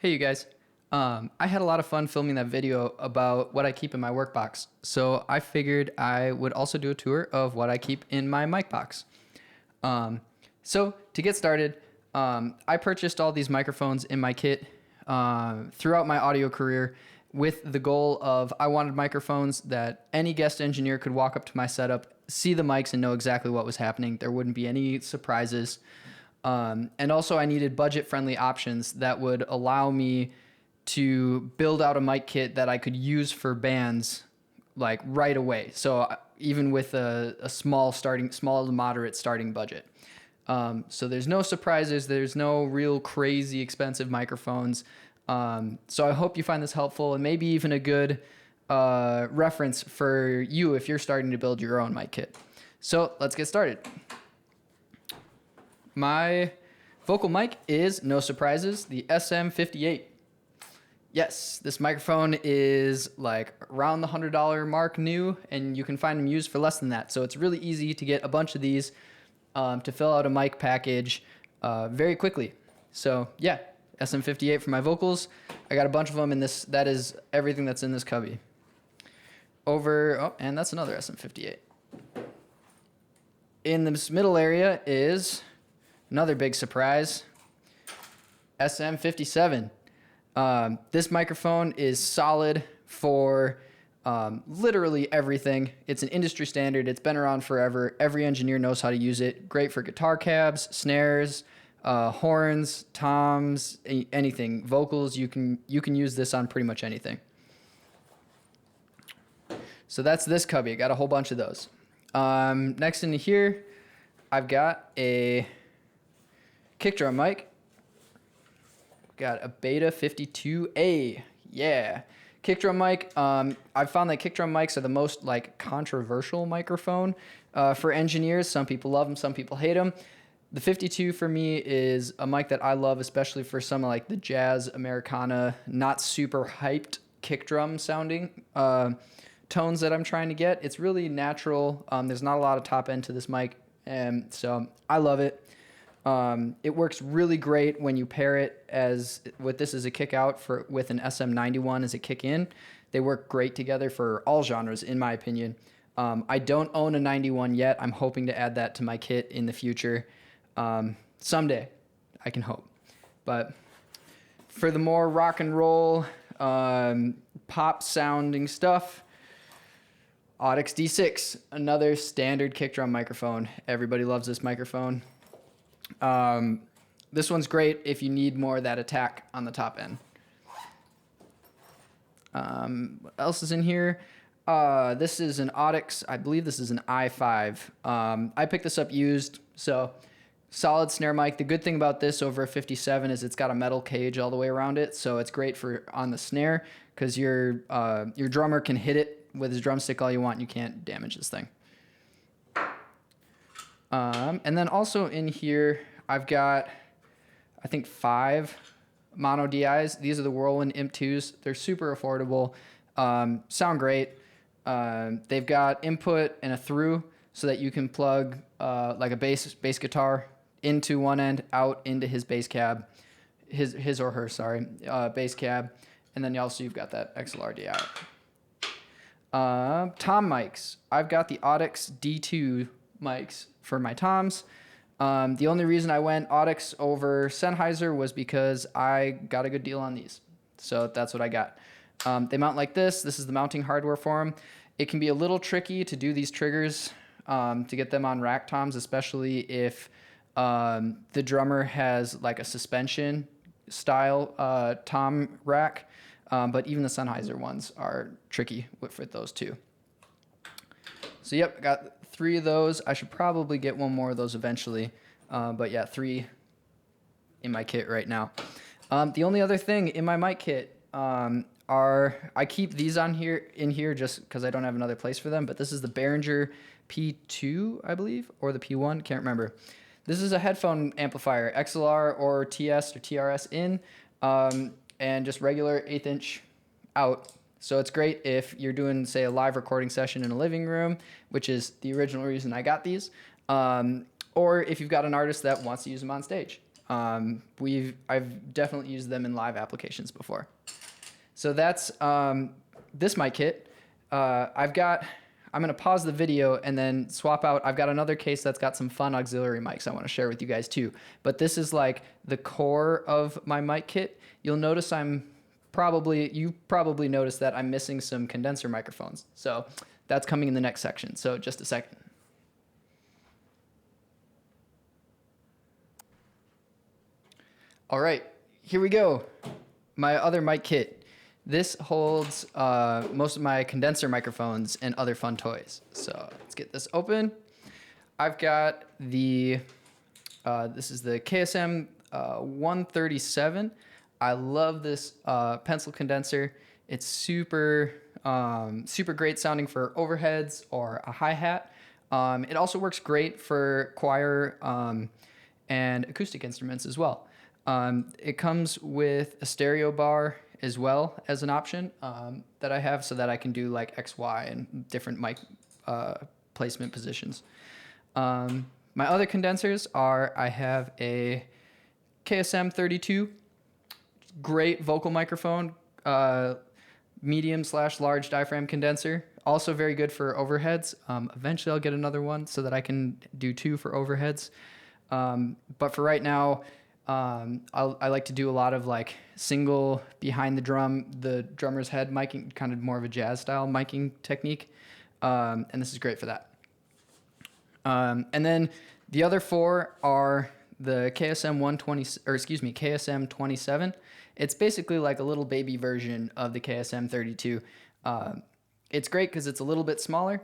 Hey, you guys. I had a lot of fun filming that video about what I keep in my work box. So I figured I would also do a tour of what I keep in my mic box. So to get started, I purchased all these microphones in my kit throughout my audio career with the goal of I wanted microphones that any guest engineer could walk up to my setup, see the mics, and know exactly what was happening. There wouldn't be any surprises. And also I needed budget-friendly options that would allow me to build out a mic kit that I could use for bands like right away. So even with a small to moderate starting budget. So there's no surprises. There's no real crazy expensive microphones. So I hope you find this helpful and maybe even a good reference for you if you're starting to build your own mic kit. So let's get started. My vocal mic is, no surprises, the SM58. Yes, this microphone is like around the $100 mark new, and you can find them used for less than that. So it's really easy to get a bunch of these to fill out a mic package very quickly. So yeah, SM58 for my vocals. I got a bunch of them in this. That is everything that's in this cubby. And that's another SM58. In this middle area is another big surprise, SM57. This microphone is solid for literally everything. It's an industry standard. It's been around forever. Every engineer knows how to use it. Great for guitar cabs, snares, horns, toms, anything. Vocals, you can use this on pretty much anything. So that's this cubby. I got a whole bunch of those. Next in here, I've got a kick drum mic. Got a Beta 52A. Yeah. Kick drum mic. I've found that kick drum mics are the most like controversial microphone for engineers. Some people love them, some people hate them. The 52 for me is a mic that I love, especially for some of like the jazz, Americana, not super hyped kick drum sounding tones that I'm trying to get. It's really natural. There's not a lot of top end to this mic, and so I love it. It works really great when you pair it with this as a kick out with an SM91 as a kick in. They work great together for all genres, in my opinion. I don't own a 91 yet. I'm hoping to add that to my kit in the future. Someday, I can hope. But for the more rock and roll, pop sounding stuff, Audix D6, another standard kick drum microphone. Everybody loves this microphone. This one's great if you need more of that attack on the top end. What else is in here? This is an Audix. I believe this is an i5. I picked this up used, so solid snare mic. The good thing about this over a 57 is it's got a metal cage all the way around it, so it's great for on the snare because your drummer can hit it with his drumstick all you want. And you can't damage this thing. And then also in here, I've got, I think 5 mono DIs. These are the Whirlwind Imp 2s. They're super affordable, sound great. They've got input and a through so that you can plug like a bass guitar into one end, out into his bass cab, his or her, sorry, bass cab. And then you've got that XLR DI. Tom mics. I've got the Audix D2 mics for my toms. The only reason I went Audix over Sennheiser was because I got a good deal on these. So that's what I got. They mount like this. This is the mounting hardware for them. It can be a little tricky to do these triggers to get them on rack toms, especially if the drummer has like a suspension style tom rack. But even the Sennheiser ones are tricky with those two. So yep, I got 3 of those. I should probably get one more of those eventually. But yeah, 3 in my kit right now. The only other thing in my mic kit I keep these in here just because I don't have another place for them. But this is the Behringer P2, I believe, or the P1, can't remember. This is a headphone amplifier, XLR or TS or TRS in, and just regular 1/8 inch out. So it's great if you're doing, say, a live recording session in a living room, which is the original reason I got these, or if you've got an artist that wants to use them on stage. I've definitely used them in live applications before. So that's this mic kit. I'm going to pause the video and then swap out. I've got another case that's got some fun auxiliary mics I want to share with you guys too. But this is like the core of my mic kit. You'll notice you probably noticed that I'm missing some condenser microphones. So that's coming in the next section. So just a second. All right, here we go. My other mic kit. This holds most of my condenser microphones and other fun toys. So let's get this open. I've got this is the KSM 137. I love this pencil condenser. It's super great sounding for overheads or a hi-hat. It also works great for choir and acoustic instruments as well. It comes with a stereo bar as well as an option that I have so that I can do like X, Y, and different mic placement positions. My other condensers I have a KSM 32, great vocal microphone, medium/large diaphragm condenser, also very good for overheads. Eventually I'll get another one so that I can do 2 for overheads. But for right now, I like to do a lot of like single behind the drummer's head miking, kind of more of a jazz style miking technique. And this is great for that. And then the other 4 are the KSM 27. It's basically like a little baby version of the KSM 32. It's great because it's a little bit smaller,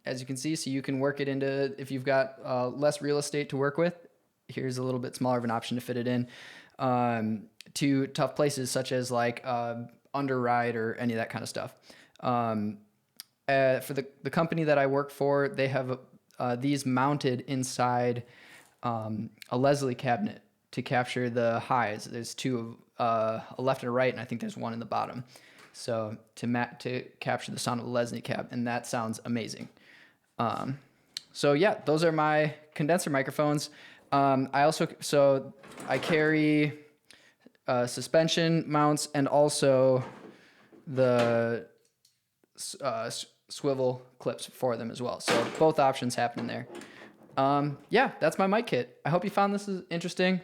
as you can see, so you can work it into, if you've got less real estate to work with, here's a little bit smaller of an option to fit it in to tough places such as like under ride or any of that kind of stuff. For the company that I work for, they have these mounted inside a Leslie cabinet to capture the highs. There's 2, a left and a right, and I think there's 1 in the bottom. So to capture the sound of the Leslie cab, and that sounds amazing. So yeah, those are my condenser microphones. I carry suspension mounts and also the swivel clips for them as well. So both options happen there. Yeah, that's my mic kit. I hope you found this interesting.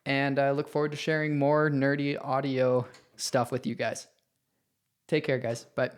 And I look forward to sharing more nerdy audio stuff with you guys. Take care, guys. Bye.